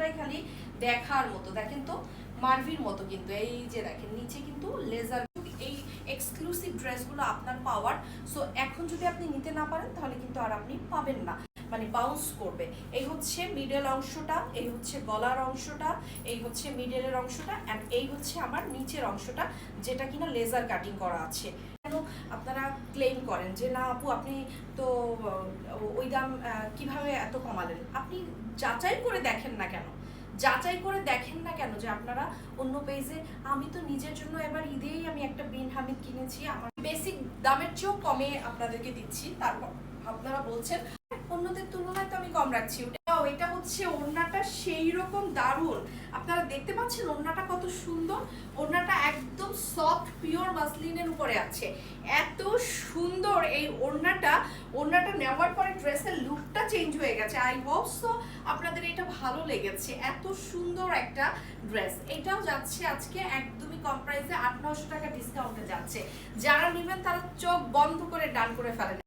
ড্রেসগুলোই খালি দেখার মতো। দেখেন তো মার্ভির মতো, কিন্তু এই যে দেখেন নিচে কিন্তু লেজার। এই এক্সক্লুসিভ ড্রেসগুলো আপনার পাওয়ার। সো এখন যদি আপনি নিতে না পারেন তাহলে কিন্তু আর আপনি পাবেন না, মানে বাউন্স করবে। এই হচ্ছে মিডল অংশটা, এই হচ্ছে গলার অংশটা, এই হচ্ছে মিডলের অংশটা, অ্যান্ড এই হচ্ছে আমার নিচের অংশটা যেটা কিনা লেজার কাটিং করা আছে। কেন আপনারা ক্লেম করেন যে না আপু আপনি তো ওই দাম কিভাবে এত কমালেন? আপনি যাচাই করে দেখেন না কেন? যাচাই করে দেখেন না কেন যে আপনারা অন্য পেজে, আমি তো নিজের জন্য এবার ঈদেই আমি একটা বিন হামিদ কিনেছি, আমার বেসিক দামের চেয়েও কমে আপনাদেরকে দিচ্ছি, তারপর আপনারা বলছেন অন্যদের তুলনায় তো আমি কম রাখছি। এটা হচ্ছে ওড়নাটা সেই রকম দারুণ, আপনারা দেখতে পাচ্ছেন ওড়নাটা কত সুন্দর। ওড়নাটা একদম সফট পিওর মাসলিনের উপরে আছে, এত সুন্দর এই ওড়নাটা। ওড়নাটা নেওয়ার পরে ড্রেসের লুকটা চেঞ্জ হয়ে গেছে। আই হোপ সো আপনাদের এটা ভালো লেগেছে। এত সুন্দর একটা ড্রেস, এটাও যাচ্ছে আজকে একদমই কম প্রাইসে ৮00-৯00 টাকা ডিসকাউন্টে যাচ্ছে। যারা নেবেন তারা চোখ বন্ধ করে ডান করে ফেলেন।